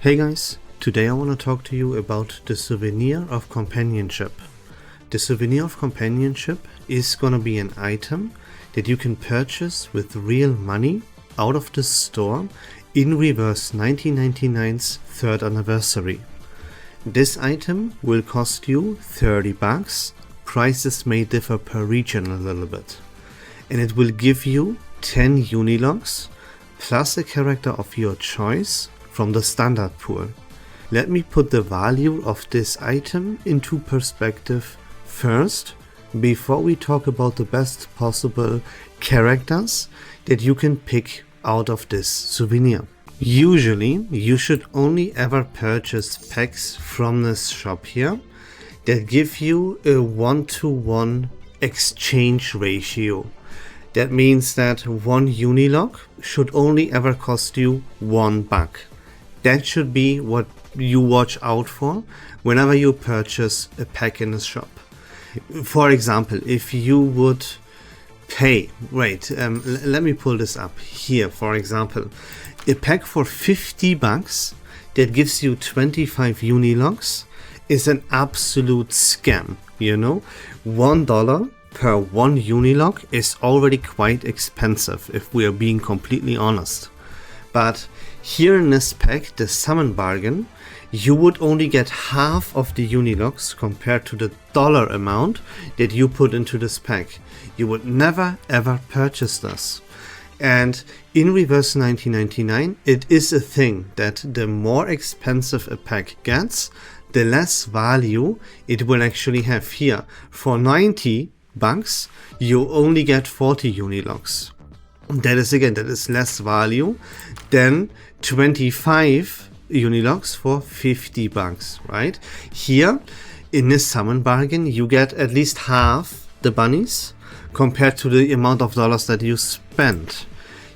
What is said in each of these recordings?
Hey guys, today I want to talk to you about the Souvenir of Companionship. The Souvenir of Companionship is gonna be an item that you can purchase with real money out of the store in Reverse1999's 3rd anniversary. This item will cost you $30, prices may differ per region a little bit, and it will give you 10 Unilogs plus a character of your choice from the standard pool. Let me put the value of this item into perspective first, before we talk about the best possible characters that you can pick out of this souvenir. Usually, you should only ever purchase packs from this shop here that give you a 1-to-1 exchange ratio. That means that one Unilog should only ever cost you $1. That should be what you watch out for whenever you purchase a pack in a shop. For example, if you would pay, let me pull this up here. For example, a pack for $50 that gives you 25 Unilogs is an absolute scam, you know? $1 per one Unilog is already quite expensive, if we are being completely honest. But here in this pack, the Summon Bargain, you would only get half of the Unilogs compared to the dollar amount that you put into this pack. You would never ever purchase this. And in Reverse1999, it is a thing that the more expensive a pack gets, the less value it will actually have. Here, for $90, you only get 40 Unilogs. That is less value than 25 Unilogs for $50, right? Here, in this Summon Bargain, you get at least half the bunnies compared to the amount of dollars that you spent.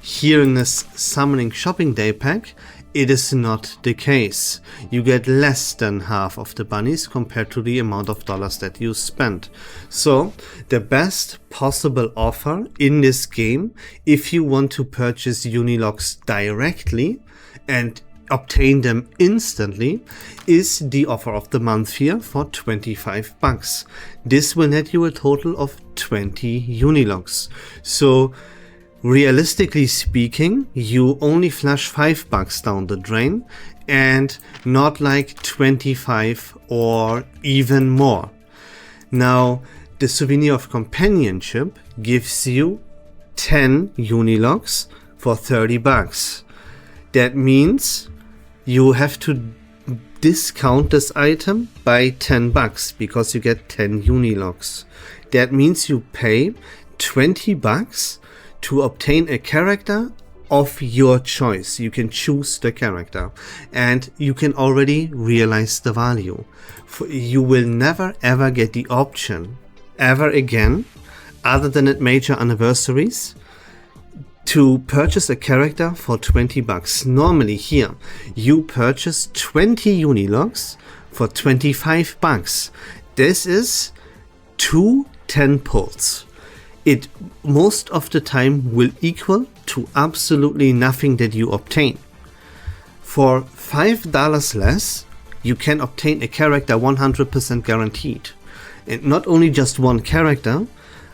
Here in this Summoning Shopping Day pack, it is not the case. You get less than half of the bunnies compared to the amount of dollars that you spent. So the best possible offer in this game, if you want to purchase Unilogs directly and obtain them instantly, is the offer of the month here for $25. This will net you a total of 20 Unilogs. So realistically speaking, you only flush $5 down the drain and not like 25 or even more. Now, the Souvenir of Companionship gives you 10 Unilogs for $30. That means you have to discount this item by $10 because you get 10 Unilogs. That means you pay $20 to obtain a character of your choice. You can choose the character and you can already realize the value. You will never ever get the option ever again, other than at major anniversaries, to purchase a character for $20. Normally here, you purchase 20 Unilogs for $25. This is 2 10 pulls. It most of the time will equal to absolutely nothing that you obtain. For $5 less, you can obtain a character 100% guaranteed. And not only just one character,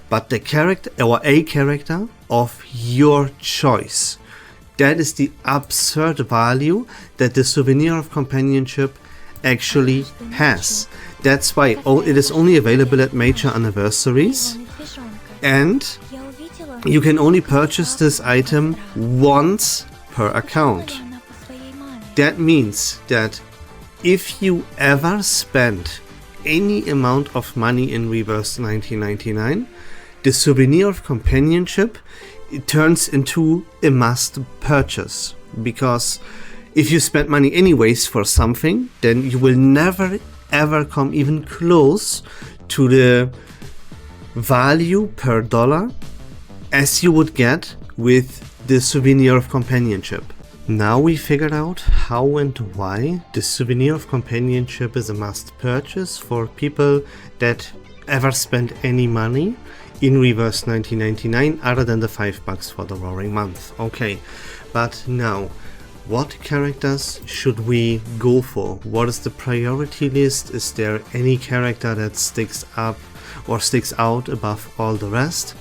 but the character or a character of your choice. That is the absurd value that the Souvenir of Companionship actually has. That's why it is only available at major anniversaries. And you can only purchase this item once per account. That means that if you ever spend any amount of money in Reverse1999, the Souvenir of Companionship, it turns into a must purchase. Because if you spend money anyways for something, then you will never ever come even close to the value per dollar as you would get with the Souvenir of Companionship. Now we figured out how and why the Souvenir of Companionship is a must purchase for people that ever spend any money in Reverse1999 other than the $5 for the Roaring Month. Okay, but now what characters should we go for? What is the priority list? Is there any character that sticks up or sticks out above all the rest?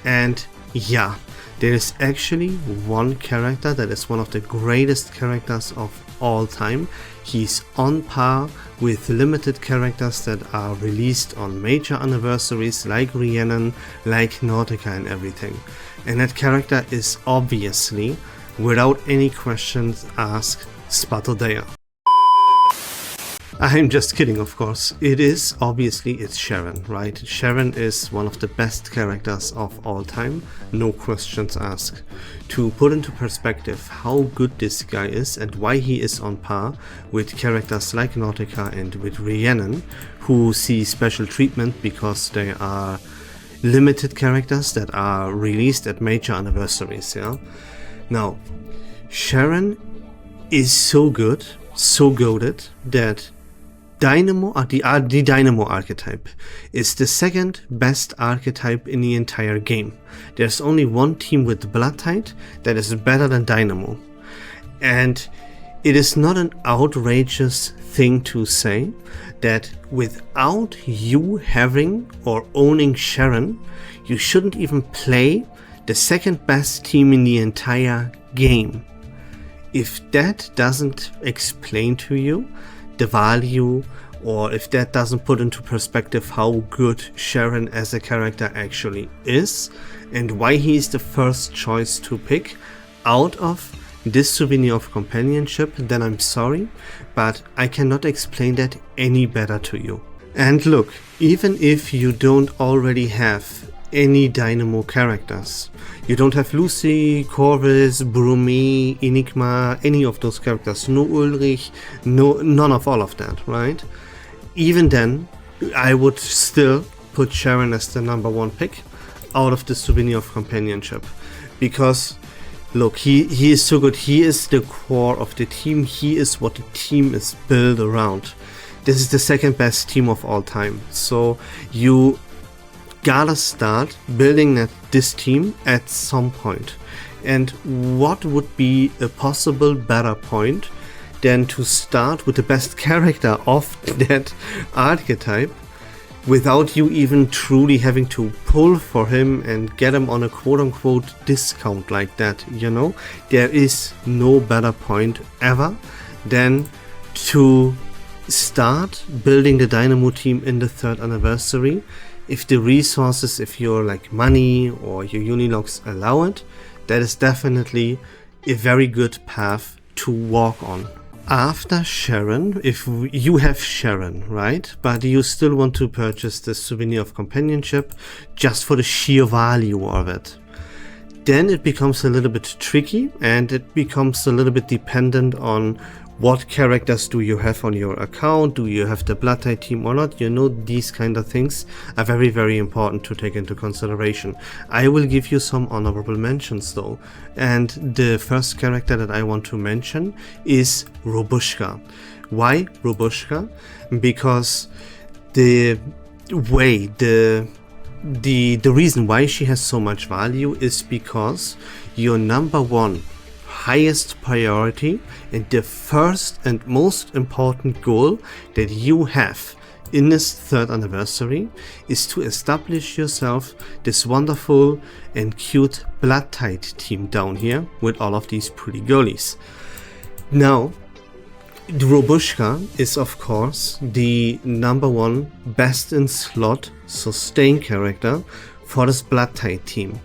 And yeah, there is actually one character that is one of the greatest characters of all time. He's on par with limited characters that are released on major anniversaries like Rhiannon, like Nautica and everything. And that character is obviously, without any questions asked, Spatodea. I'm just kidding, of course. It's Sharon, right? Sharon is one of the best characters of all time, no questions asked. To put into perspective how good this guy is and why he is on par with characters like Nautica and with Rhiannon, who see special treatment because they are limited characters that are released at major anniversaries, yeah? Now, Sharon is so good, so goated, that the Dynamo archetype is the second best archetype in the entire game. There's only one team with Bloodtide that is better than Dynamo. And it is not an outrageous thing to say that without you having or owning Sharon, you shouldn't even play the second best team in the entire game. If that doesn't explain to you the value, or if that doesn't put into perspective how good Sharon as a character actually is, and why he is the first choice to pick out of this Souvenir of Companionship, then I'm sorry, but I cannot explain that any better to you. And look, even if you don't already have any Dynamo characters, you don't have Lucy, Corvus, Brumé, Enigma, any of those characters, no Ulrich, none of all of that, right? Even then, I would still put Sharon as the number one pick out of the Souvenir of Companionship, because look, he is so good. He is the core of the team. He is what the team is built around. This is the second best team of all time. So you gotta start building this team at some point. And what would be a possible better point than to start with the best character of that archetype without you even truly having to pull for him and get him on a quote-unquote discount like that, you know? There is no better point ever than to start building the Dynamo team in the 3rd anniversary. If the resources, if your like money or your Unilogs allow it, that is definitely a very good path to walk on. After Sharon, if you have Sharon, right, but you still want to purchase the Souvenir of Companionship just for the sheer value of it, then it becomes a little bit tricky, and it becomes a little bit dependent on what characters do you have on your account. Do you have the Bloodtide team or not? You know, these kind of things are very, very important to take into consideration. I will give you some honorable mentions though, and the first character that I want to mention is Robushka. Why Robushka? Because the reason why she has so much value is because your number one highest priority and the first and most important goal that you have in this 3rd anniversary is to establish yourself this wonderful and cute Bloodtide team down here with all of these pretty girlies. Now, Robushka is of course the number one best in slot sustain character for this Bloodtide team.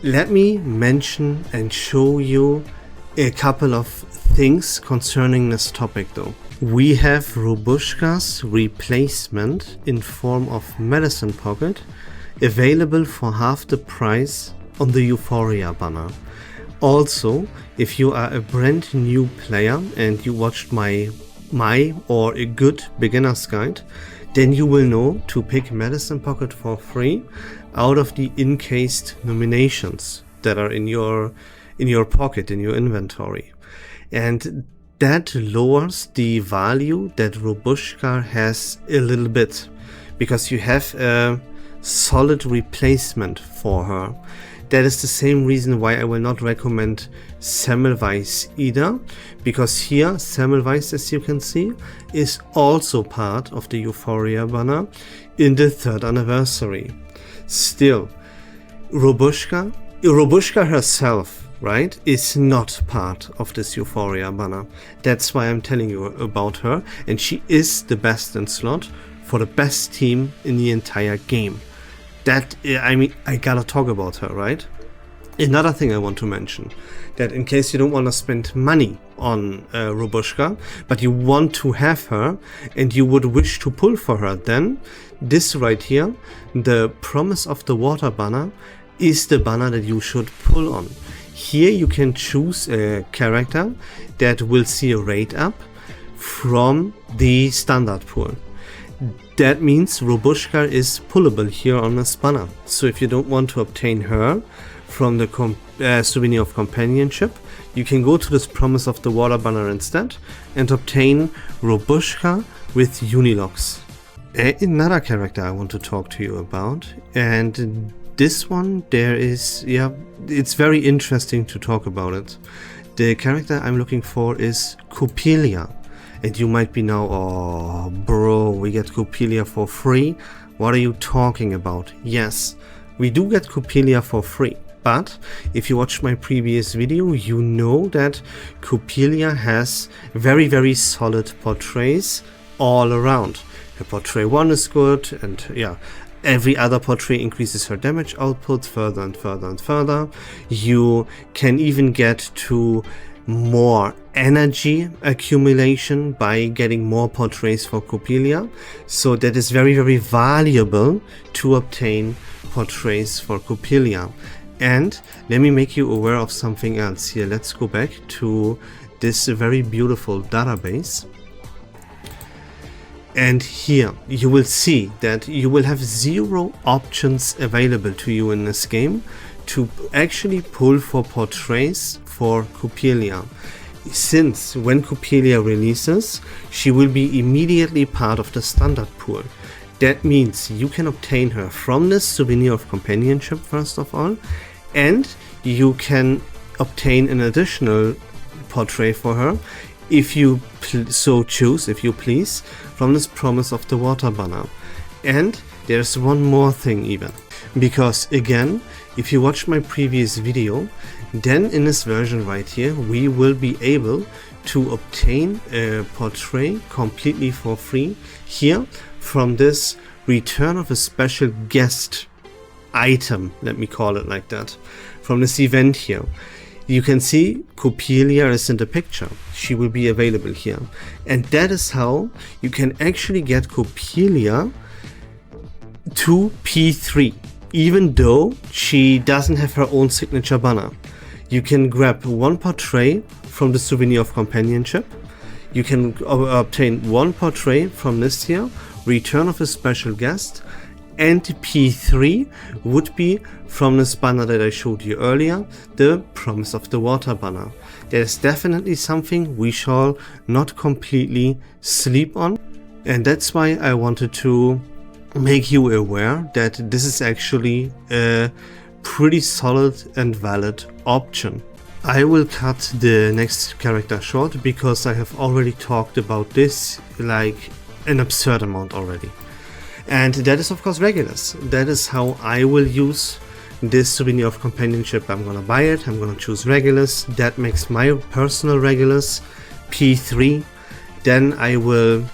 Let me mention and show you a couple of things concerning this topic though. We have Robushka's replacement in form of Medicine Pocket available for half the price on the Euphoria banner. Also, if you are a brand new player and you watched my or a good beginner's guide, then you will know to pick Medicine Pocket for free out of the encased nominations that are in your pocket, in your inventory. And that lowers the value that Robushka has a little bit, because you have a solid replacement for her. That is the same reason why I will not recommend Semmelweis either, because here Semmelweis, as you can see, is also part of the Euphoria banner in the 3rd anniversary. Still, Robushka herself, right, is not part of this Euphoria banner. That's why I'm telling you about her, and she is the best in slot for the best team in the entire game. That, I mean, I gotta talk about her, right? Another thing I want to mention, that in case you don't want to spend money on Robushka, but you want to have her and you would wish to pull for her, then this right here, the Promise of the Water banner, is the banner that you should pull on. Here you can choose a character that will see a rate up from the standard pool. That means Robushka is pullable here on this banner. So if you don't want to obtain her from the Souvenir of Companionship, you can go to this Promise of the Water banner instead and obtain Robushka with Unilocks. Another character I want to talk to you about, and this one, it's very interesting to talk about it. The character I'm looking for is Coppelia. And you might be now, oh bro, we get Coppelia for free? What are you talking about? Yes, we do get Coppelia for free. But if you watched my previous video, you know that Coppelia has very, very solid portraits all around. Her portrait 1 is good, and yeah, every other portrait increases her damage output further and further and further. You can even get to more energy accumulation by getting more portraits for Coppelia. So that is very, very valuable to obtain portraits for Coppelia. And let me make you aware of something else here. Let's go back to this very beautiful database. And here you will see that you will have 0 options available to you in this game to actually pull for portraits for Coppelia. Since when Coppelia releases, she will be immediately part of the standard pool. That means you can obtain her from this Souvenir of Companionship first of all, and you can obtain an additional portrait for her if you so choose, if you please, from this Promise of the Water banner. And there's one more thing even, because again, if you watched my previous video, then in this version right here, we will be able to obtain a portrait completely for free here from this Return of a Special Guest item, let me call it like that, from this event here. You can see Coppelia is in the picture. She will be available here. And that is how you can actually get Coppelia to P3, even though she doesn't have her own signature banner. You can grab 1 portrait from the Souvenir of Companionship. You can obtain 1 portrait from this here, Return of a Special Guest, and P3 would be from this banner that I showed you earlier, the Promise of the Water banner. That is definitely something we shall not completely sleep on, and that's why I wanted to make you aware that this is actually a pretty solid and valid option. I will cut the next character short because I have already talked about this like an absurd amount already. And that is of course Regulus. That is how I will use this Souvenir of Companionship. I'm gonna buy it, I'm gonna choose Regulus. That makes my personal Regulus P3. Then I will,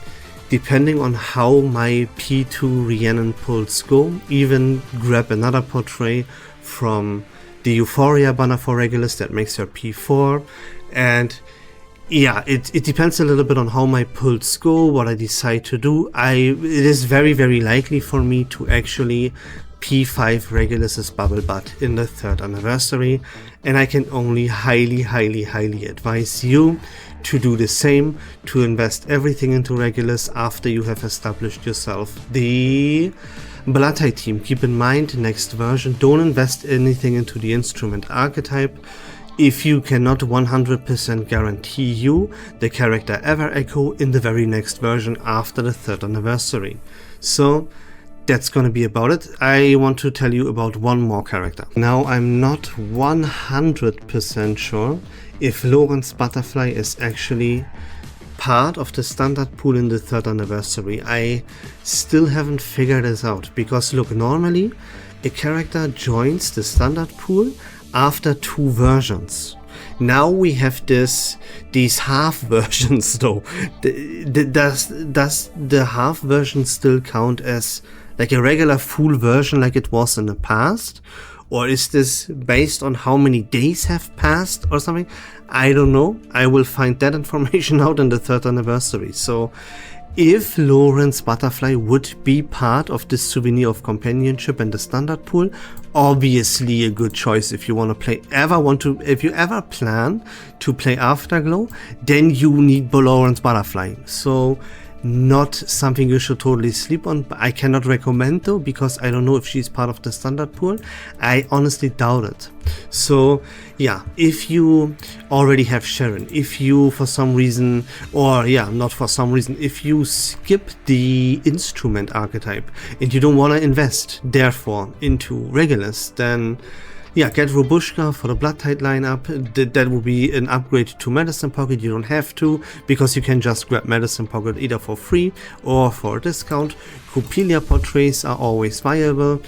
depending on how my P2 Rhiannon pulls go, even grab another portrait from the Euphoria banner for Regulus that makes her P4. And yeah, it depends a little bit on how my pulls go, what I decide to do. It is very, very likely for me to actually P5 Regulus's Bubble Butt in the 3rd anniversary, and I can only highly, highly, highly advise you to do the same, to invest everything into Regulus after you have established yourself the Bloodtide team. Keep in mind, next version, don't invest anything into the instrument archetype if you cannot 100% guarantee you the character ever echo in the very next version after the 3rd anniversary. So that's gonna be about it. I want to tell you about one more character. Now, I'm not 100% sure if Lawrence Butterfly is actually part of the standard pool in the 3rd anniversary. I still haven't figured this out, because look, normally a character joins the standard pool after 2 versions. Now we have these half versions though. Does the half version still count as like a regular full version like it was in the past? Or is this based on how many days have passed or something? I don't know. I will find that information out in the 3rd anniversary. So if Lawrence Butterfly would be part of this Souvenir of Companionship and the standard pool, obviously a good choice if you want to play, if you ever plan to play Afterglow, then you need Lawrence Butterfly. So not something you should totally sleep on. But I cannot recommend though, because I don't know if she's part of the standard pool. I honestly doubt it. So yeah, if you already have Sharon, if you for some reason, or yeah, not for some reason, if you skip the instrument archetype and you don't want to invest therefore into Regulus, then yeah, get Robushka for the Blood Tide lineup. That will be an upgrade to Medicine Pocket. You don't have to, because you can just grab Medicine Pocket either for free or for a discount. Coppelia portraits are always viable.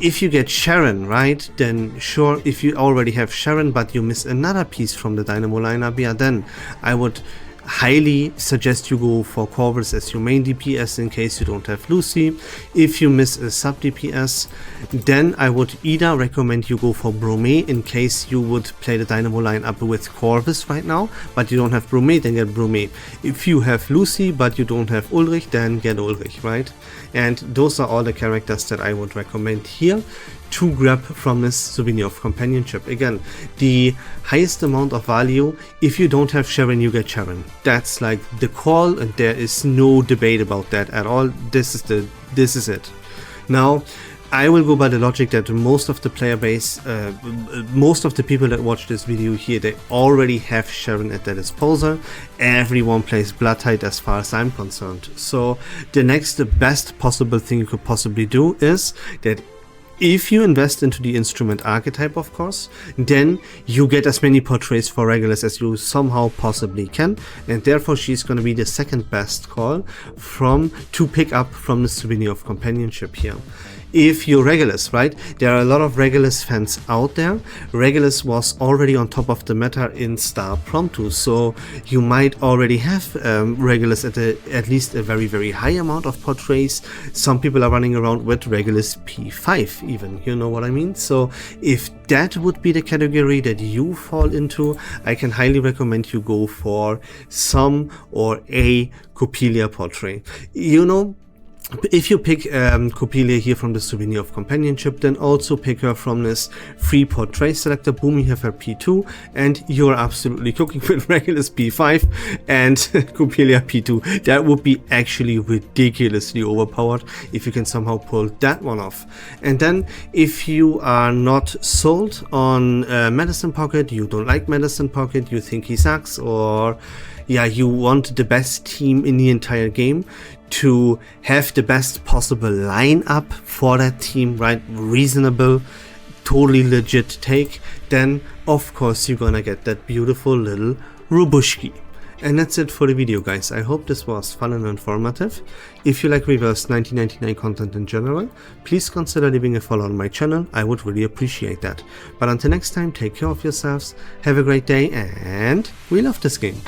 If you get Sharon, right, then sure, if you already have Sharon but you miss another piece from the Dynamo lineup, yeah, then I would highly suggest you go for Corvus as your main DPS in case you don't have Lucy. If you miss a sub DPS, then I would either recommend you go for Bromé in case you would play the Dynamo lineup with Corvus right now, but you don't have Bromé, then get Bromé. If you have Lucy but you don't have Ulrich, then get Ulrich, right? And those are all the characters that I would recommend here to grab from this Souvenir of Companionship. Again, the highest amount of value, if you don't have Sharon, you get Sharon. That's like the call, and there is no debate about that at all. This is it. Now, I will go by the logic that most of the player base, most of the people that watch this video here, they already have Sharon at their disposal. Everyone plays Blood Tide as far as I'm concerned. So the next best possible thing you could possibly do is that if you invest into the instrument archetype, of course, then you get as many portraits for Regulus as you somehow possibly can, and therefore she's going to be the second best call to pick up from the Souvenir of Companionship here. If you're Regulus, right, there are a lot of Regulus fans out there. Regulus was already on top of the meta in Star Prompto, so you might already have Regulus at least a very, very high amount of portraits. Some people are running around with Regulus P5 even, you know what I mean? So if that would be the category that you fall into, I can highly recommend you go for some or a Coppelia portrait. You know, if you pick Coppelia here from the Souvenir of Companionship, then also pick her from this free portrait selector. Boom, you have her P2, and you're absolutely cooking with Regulus P5 and Coppelia P2. That would be actually ridiculously overpowered if you can somehow pull that one off. And then if you are not sold on Medicine Pocket, you don't like Medicine Pocket, you think he sucks, or yeah, you want the best team in the entire game to have the best possible lineup for that team, right? Reasonable, totally legit take, then of course you're gonna get that beautiful little Robushki. And that's it for the video, guys. I hope this was fun and informative. If you like Reverse1999 content in general, please consider leaving a follow on my channel. I would really appreciate that. But until next time, take care of yourselves, have a great day, and we love this game.